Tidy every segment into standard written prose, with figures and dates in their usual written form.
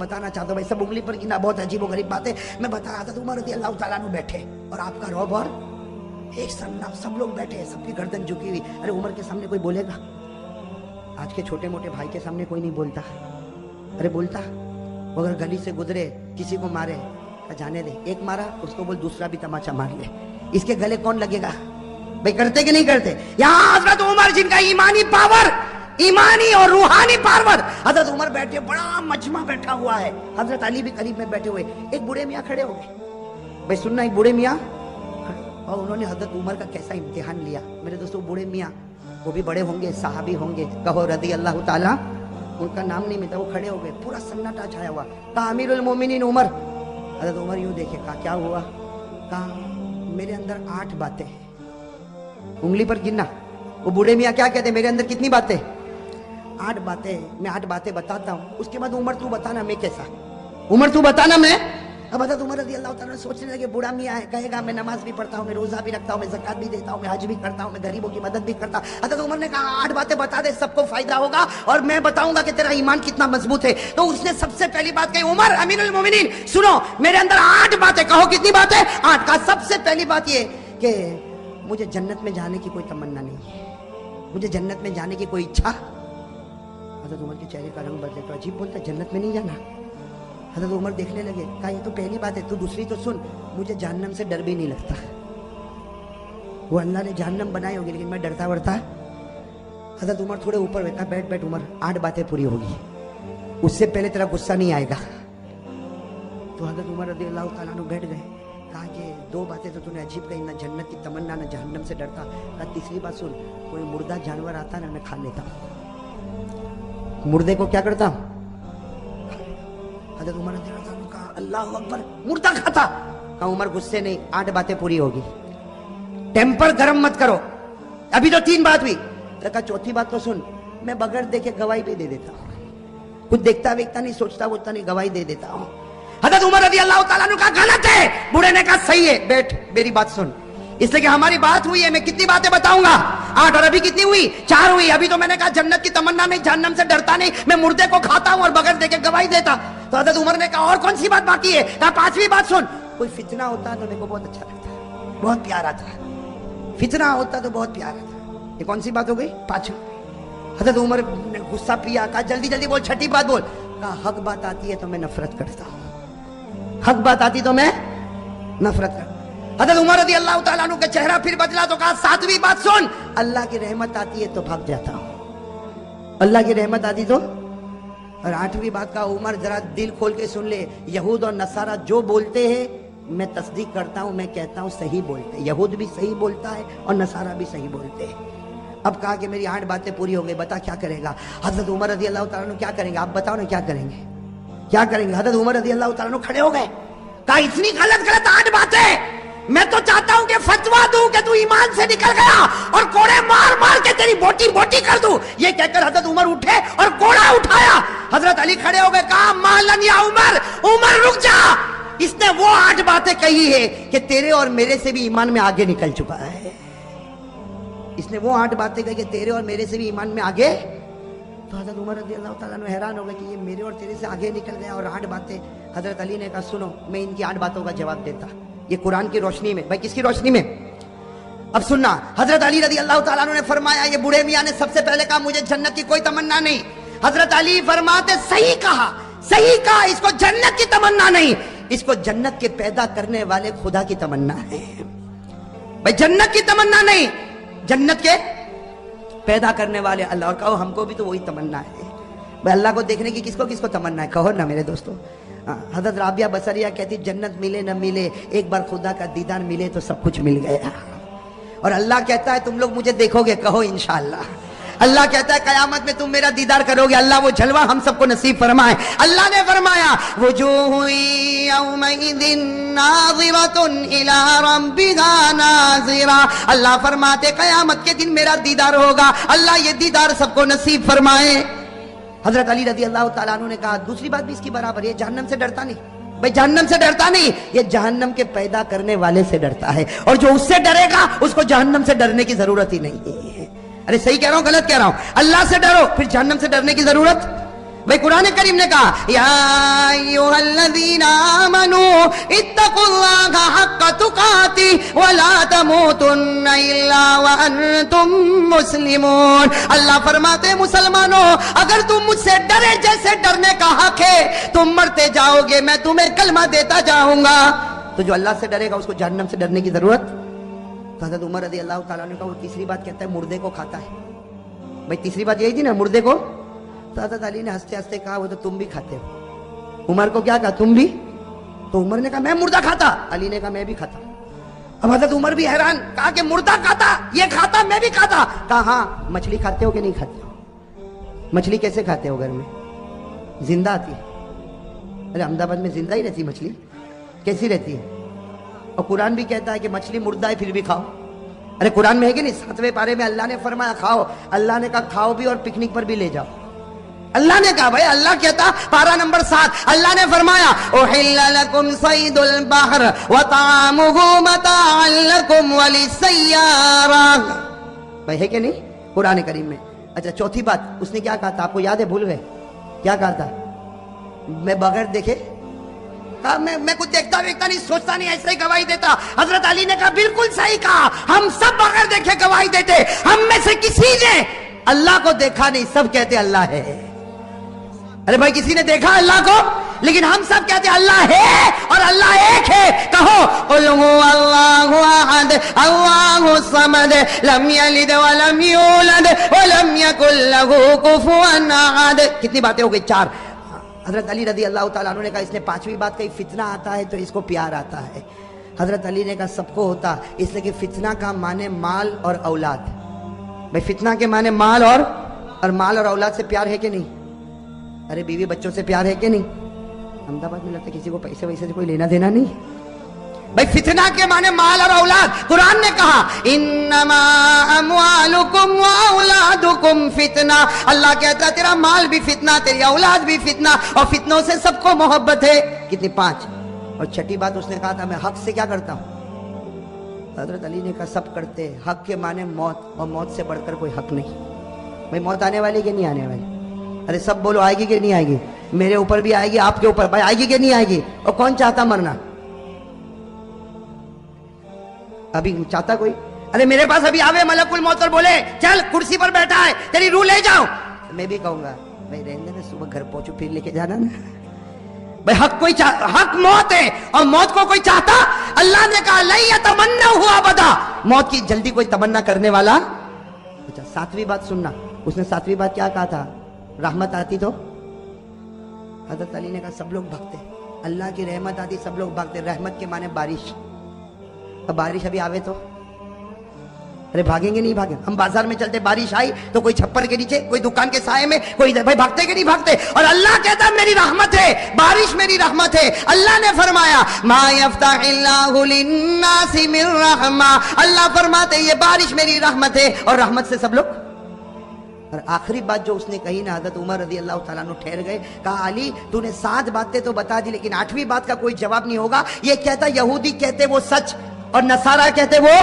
बताना चाहता हूँ भाई, सब उंगली पर गिना, बहुत अजीब व गरीब बात है। मैं बता रहा था, उमर रज़ी अल्लाह ताला अन्हु बैठे और आपका रौब और एक सन्नाट, सब लोग बैठे हैं, सबकी गर्दन झुकी हुई। अरे उमर के सामने कोई बोलेगा? आज के छोटे मोटे भाई के सामने कोई नहीं बोलता। अरे बोलता? वो अगर गली से गुजरे किसी को मारे, जाने दे, एक मारा उसको बोल दूसरा भी तमाचा मार ले, इसके गले कौन लगेगा? भाई करते कि नहीं करते? यहाँ हजरत उमर जिनका ईमानी पावर, ईमानी और रूहानी पावर, हजरत उमर बैठे, बड़ा मजमा बैठा हुआ है, हजरत अली भी करीब में बैठे हुए, एक बूढ़े मियाँ खड़े हो गए। भाई सुनना, एक बूढ़े मियाँ, और उन्होंने हजरत उमर का कैसा इम्तिहान लिया। मेरे दोस्तों, बूढ़े मियाँ वो भी बड़े होंगे, साहबी होंगे, कहो रज़ी अल्लाह ताला, उनका नाम नहीं मिलता, वो खड़े हो गए, पूरा सन्नाटा छाया हुआ। कहा अमीरुल मोमिनीन उमर। हजरत उमर यूं देखे, कहा क्या हुआ? कहा मेरे अंदर 8 बातें, उंगली पर गिनना। वो बूढ़े मियाँ क्या कहते, मेरे अंदर कितनी बातें? 8 बातें। मैं 8 बातें बताता हूँ, उसके बाद उमर तू बताना मैं कैसा, उमर तू बताना मैं। अब हजरत उमर रज़ी अल्लाह ताला सोचने लगे, बूढ़ा मियाँ है, कहेगा मैं नमाज भी पढ़ता हूँ, मैं रोजा भी रखता हूँ, मैं ज़कात भी देता हूँ, मैं हज भी करता हूँ, मैं गरीबों की मदद भी करता हूँ। हजरत उमर ने कहा 8 बातें बता दे, सबको फायदा होगा और मैं बताऊंगा कि तेरा ईमान कितना मजबूत है। तो उसने सबसे पहली बात कही, उमर अमीरुल मोमिनीन सुनो, मेरे अंदर 8 बातें। कहो कितनी बातें? 8। का सबसे पहली बात ये कि मुझे जन्नत में जाने की कोई तमन्ना नहीं है, मुझे जन्नत में जाने की कोई इच्छा। हजरत उमर के चेहरे का रंग बदले, तो अजीब बोलता, जन्नत में नहीं जाना। हजरत उमर देखने लगे, कहा ये तो पहली बात है, तू दूसरी तो सुन, मुझे जहन्नम से डर भी नहीं लगता। वो अल्लाह ने जहन्नम बनाई होगी, लेकिन मैं डरता वरता। हजरत उमर थोड़े ऊपर बैठा, बैठ बैठ उमर, 8 बातें पूरी होगी, उससे पहले तेरा गुस्सा नहीं आएगा। तो हजरत उमर रज़ी अल्लाह ताला अन्हु बैठ गए। कहा कि 2 बातें तो तूने अजीब कही, ना जन्नत की तमन्ना, ना जहन्नम से डरता। कहा तीसरी बात सुन, कोई मुर्दा जानवर आता ना, मैं खा लेता हूँ, मुर्दे को क्या करता हूँ। हजरत उमर रज़ी अल्लाह ताला कहा अल्लाह अकबर, मुर्दा खाता। कहा उमर गुस्से नहीं, 8 बातें पूरी होगी, टेम्पर गरम मत करो, अभी तो 3 बात हुई। कहा चौथी बात तो सुन, मैं बगैर देखे गवाही भी दे देता हूँ, कुछ देखता वेखता नहीं, सोचता वोचता नहीं, गवाही दे देता हूँ। हजरत उमर रज़ी अल्लाह ताला अन्हु कहा गलत है। बूढ़े ने कहा सही है, बैठ मेरी बात सुन, इसलिए कि हमारी बात हुई है, मैं कितनी बातें बताऊंगा, 8, और अभी कितनी हुई? 4 हुई। अभी तो मैंने कहा जन्नत की तमन्ना नहीं, जहन्नम से डरता नहीं, मैं मुर्दे को खाता हूं और बगैर देखे गवाही देता। तो हजरत उमर ने कहा और कौन सी बात बाकी है? कहा 5वीं बात सुन, कोई फितना होता तो मेरे को बहुत अच्छा लगता, बहुत प्यारा था, फितना होता तो बहुत प्यारा था। ये कौन सी बात हो गई? 5वीं। हजरत उमर ने गुस्सा पिया, कहा जल्दी जल्दी बोल, 6ठी बात बोल। कहा हक बात आती है तो मैं नफरत करता हूं, हक बात आती तो मैं नफरत करता। हजरत उमर रज़ी अल्लाह ताला अन्हु का चेहरा फिर बदला, तो कहा 7वीं बात सुन, अल्लाह की रहमत आती है तो भाग जाता हूं, अल्लाह की रहमत आती तो। और 8वीं बात का उमर जरा दिल खोल के सुन ले, यहूद और नसारा जो बोलते हैं मैं तस्दीक करता हूं, मैं कहता हूं सही बोलते हैं, यहूद भी सही बोलता है और नसारा भी सही बोलते हैं। अब कहा कि मेरी 8 बातें पूरी हो गई, बता क्या करेगा? हजरत उमर रज़ी अल्लाह ताला अन्हु क्या करेंगे? आप बताओ ना क्या करेंगे, क्या करेंगे? हजरत उमर रज़ी अल्लाह ताला अन्हु खड़े हो गए। कहा इतनी गलत गलत 8 बातें, मैं तो चाहता हूं कि फतवा दूं कि तू ईमान से निकल गया और कोड़े मार मार के तेरी बोटी बोटी कर दूं। ये कहकर हजरत उमर उठे और कोड़ा उठाया। हजरत अली खड़े हो गए, कहा मालन या उमर, उमर रुक जा, इसने वो 8 बातें कही है कि तेरे और मेरे से भी ईमान में आगे निकल चुका है, इसने वो 8 बातें कही कि तेरे और मेरे से भी ईमान में आगे। तो हजरत उमर रज़ी अल्लाह ताला अन्हु हैरान हो गए कि ये मेरे और तेरे से आगे निकल गया और 8 बातें। हजरत अली ने कहा सुनो, मैं इनकी 8 बातों का जवाब देता, ये कुरान की रोशनी में। भाई किसकी रोशनी में? अब सुनना, हजरत अली रज़ी अल्लाह ताला अन्हु ने फरमाया, ये बूढ़े मियाँ ने सबसे पहले कहा मुझे जन्नत की कोई तमन्ना नहीं। हजरत अली फरमाते सही कहा, सही कहा, इसको जन्नत की तमन्ना नहीं, इसको जन्नत के पैदा करने वाले खुदा की तमन्ना है। भाई जन्नत की तमन्ना नहीं, जन्नत के पैदा करने वाले अल्लाह। और कहो हमको भी तो वही तमन्ना है, भाई अल्लाह को देखने की किसको किसको तमन्ना है? कहो ना मेरे दोस्तों। हजरत राबिया बसरिया कहती जन्नत मिले न मिले, एक बार खुदा का दीदार मिले तो सब कुछ मिल गया। और अल्लाह कहता है तुम लोग मुझे देखोगे, कहो इंशाअल्लाह। अल्लाह कहता है कयामत में तुम मेरा दीदार करोगे, अल्लाह वो जलवा हम सबको नसीब फरमाए। अल्लाह ने फरमाया वजूहु यौमइदिन नाज़िरतुन इला रब्बिहा नाज़िरा, अल्लाह फरमाते कयामत के दिन मेरा दीदार होगा, अल्लाह ये दीदार सबको नसीब फरमाए। हजरत अली रज़ी अल्लाह ताला अन्हु ने कहा दूसरी बात भी इसकी बराबर, ये जहन्नम से डरता नहीं। भाई जहन्नम से डरता नहीं, ये जहन्नम के पैदा करने वाले से डरता है, और जो उससे डरेगा उसको जहन्नम से डरने की जरूरत ही नहीं है। अरे सही कह रहा हूं गलत कह रहा हूं? अल्लाह से डरो, फिर जहन्नम से डरने की जरूरत। بھائی قرآن کریم نے کہا یا ایھا الذین آمنوا اتقوا اللہ حق تقاتہ ولا تموتن الا وانتم مسلمون. اللہ فرماتے ہیں مسلمانوں اگر تم مجھ سے ڈرے جیسے ڈرنے کا حق ہے تم مرتے جاؤ گے میں تمہیں کلمہ دیتا جاؤں گا. تو جو اللہ سے ڈرے گا اس کو جہنم سے ڈرنے کی ضرورت. تو حضرت عمر رضی اللہ تعالیٰ عنہ کا وہ تیسری بات کہتا ہے مردے کو کھاتا ہے. بھائی تیسری بات یہی تھی نا مردے کو. تو حضرت علی نے ہنستے ہنستے کہا وہ تو تم بھی کھاتے ہو. عمر کو کیا کہا تم بھی. تو عمر نے کہا میں مردہ کھاتا. علی نے کہا میں بھی کھاتا. اب حضرت عمر بھی حیران کہا کہ مردہ کھاتا یہ کھاتا میں بھی کھاتا. کہا ہاں مچھلی کھاتے ہو کہ نہیں کھاتے ہو. مچھلی کیسے کھاتے ہو گھر میں زندہ آتی ہے. ارے احمد آباد میں زندہ ہی رہتی مچھلی کیسی رہتی ہے. اور قرآن بھی کہتا ہے کہ مچھلی مردہ ہے پھر بھی کھاؤ. ارے قرآن میں ہے کہ نہیں 7ویں پارے میں اللہ نے فرمایا کھاؤ. اللہ نے کہا کھاؤ بھی اور پکنک پر بھی لے جاؤ. اللہ نے کہا بھائی اللہ کہتا پارہ نمبر 7 اللہ نے فرمایا احل لکم صید البحر وطعامہ متاعا لکم وللسیارہ. بھائی ہے کہ نہیں قرآن کریم میں. اچھا چوتھی بات اس نے کیا کہا تھا آپ کو یاد ہے بھول گئے کیا کہا تھا. میں بغیر دیکھے میں کچھ دیکھتا ویکھتا نہیں سوچتا نہیں ایسے ہی گواہی دیتا. حضرت علی نے کہا بالکل صحیح کہا ہم سب بغیر دیکھے گواہی دیتے. ہم میں سے کسی نے اللہ کو دیکھا نہیں سب کہتے اللہ ہے. ارے بھائی کسی نے دیکھا اللہ کو لیکن ہم سب کہتے اللہ ہے اور اللہ ایک ہے. کہو قل هو اللہ احد اللہ الصمد لم یلد ولم یولد ولم یکن له کفوا احد. کتنی باتیں ہو گئی 4. حضرت علی رضی اللہ تعالیٰ عنہ نے کہا اس نے 5ویں بات کہی فتنہ آتا ہے تو اس کو پیار آتا ہے. حضرت علی نے کہا سب کو ہوتا اس لیے کہ فتنہ کا معنی مال اور اولاد. بھائی فتنہ کے معنی مال اور مال اور اولاد سے پیار ہے کہ نہیں. ارے بیوی بچوں سے پیار ہے کہ نہیں. احمد آباد میں لگتا ہے کسی کو پیسے ویسے سے کوئی لینا دینا نہیں. بھائی فتنہ کے معنی مال اور اولاد. قرآن نے کہا انما اموالکم واولادکم فتنہ. اللہ کہتا ہے تیرا مال بھی فتنہ تیری اولاد بھی فتنہ اور فتنوں سے سب کو محبت ہے. کتنی 5. اور چھٹی بات اس نے کہا تھا میں حق سے کیا کرتا ہوں. حضرت علی نے کہا سب کرتے. حق کے معنی موت اور موت سے بڑھ کر کوئی حق نہیں. بھائی موت آنے والی کہ نہیں آنے والی. ارے سب بولو آئے گی کہ نہیں آئے گی. میرے اوپر بھی آئے گی آپ کے اوپر بھائی آئے گی کہ نہیں آئے گی. اور کون چاہتا مرنا ابھی چاہتا کوئی. ارے میرے پاس ابھی آوے ملک الموت اور بولے چل کرسی پر بیٹھا ہے تیری روح لے جاؤ میں بھی کہوں گا بھائی رہنے دے صبح گھر پہنچو پھر لے کے جانا نا. بھائی حق کوئی حق موت ہے اور موت کو کوئی چاہتا. اللہ نے کہا لن یتمنوا ابدا. موت کی جلدی کوئی تمنا کرنے والا. اچھا 7ویں بات سننا. اس نے 7ویں بات کیا کہا تھا رحمت آتی تو حضرت علی نے کہا سب لوگ بھاگتے. اللہ کی رحمت آتی سب لوگ بھاگتے. رحمت کے معنی بارش. اب بارش ابھی آوے تو ارے بھاگیں گے نہیں بھاگیں. ہم بازار میں چلتے بارش آئی تو کوئی چھپر کے نیچے کوئی دکان کے سائے میں کوئی بھائی بھاگتے کہ نہیں بھاگتے. اور اللہ کہتا میری رحمت ہے بارش میری رحمت ہے. اللہ نے فرمایا ما یفتح اللہ للناس من رحمہ. اللہ فرماتے یہ بارش میری رحمت ہے اور رحمت سے سب لوگ. اور آخری بات جو اس نے کہی نا حضرت عمر رضی اللہ تعالیٰ عنہ ٹھہر گئے. کہا علی تو نے 7 باتیں تو بتا دی لیکن 8ویں بات کا کوئی جواب نہیں ہوگا. یہ کہتا یہودی کہتے وہ سچ اور نصارہ کہتے وہ.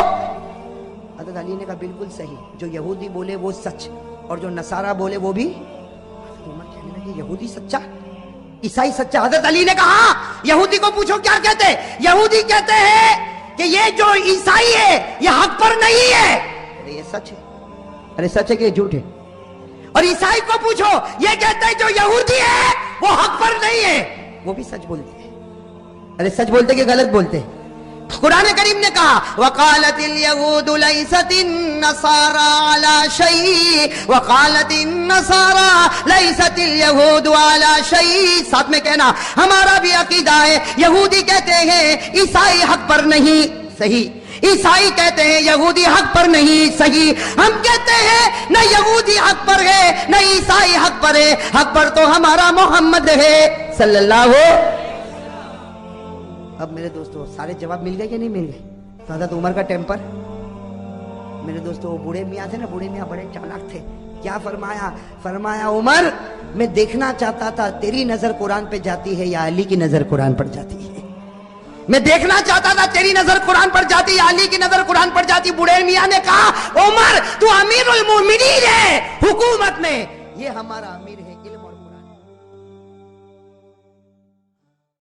حضرت علی نے کہا بالکل صحیح. جو یہودی بولے وہ سچ اور جو نصارہ بولے وہ بھی. حضرت عمر کہنے لگے یہودی سچا عیسائی سچا. حضرت علی نے کہا یہودی کو پوچھو کیا کہتے. یہودی کہتے ہیں کہ یہ جو عیسائی ہے یہ حق پر نہیں ہے. ارے یہ سچ ہے. ارے سچ ہے کہ یہ جھوٹ ہے. اور عیسائی کو پوچھو یہ کہتے ہیں جو یہودی ہے وہ حق پر نہیں ہے. وہ بھی سچ بولتے ہیں. ارے سچ بولتے کہ غلط بولتے. قرآن کریم نے کہا وقالت اليهود ليست النصارى على شيء وقالت النصارى ليست اليهود على شيء. ساتھ میں کہنا ہمارا بھی عقیدہ ہے یہودی کہتے ہیں عیسائی حق پر نہیں. صحیح. عیسائی کہتے ہیں یہودی حق پر نہیں. صحیح. ہم کہتے ہیں نہ یہودی حق پر ہے نہ عیسائی حق پر ہے. حق پر تو ہمارا محمد ہے صلی اللہ. اب میرے دوستو سارے جواب مل گئے کہ نہیں مل گئے. تو حضرت عمر کا ٹیمپر میرے دوستو وہ بوڑھے میاں تھے نا بوڑھے میاں بڑے چالاک تھے. کیا فرمایا عمر میں دیکھنا چاہتا تھا تیری نظر قرآن پہ جاتی ہے یا علی کی نظر قرآن پر جاتی ہے. میں دیکھنا چاہتا تھا تیری نظر قرآن پر جاتی یا علی کی نظر قرآن پر جاتی. بوڑھے میاں نے کہا عمر تو امیر المومنین ہے حکومت میں. یہ ہمارا امیر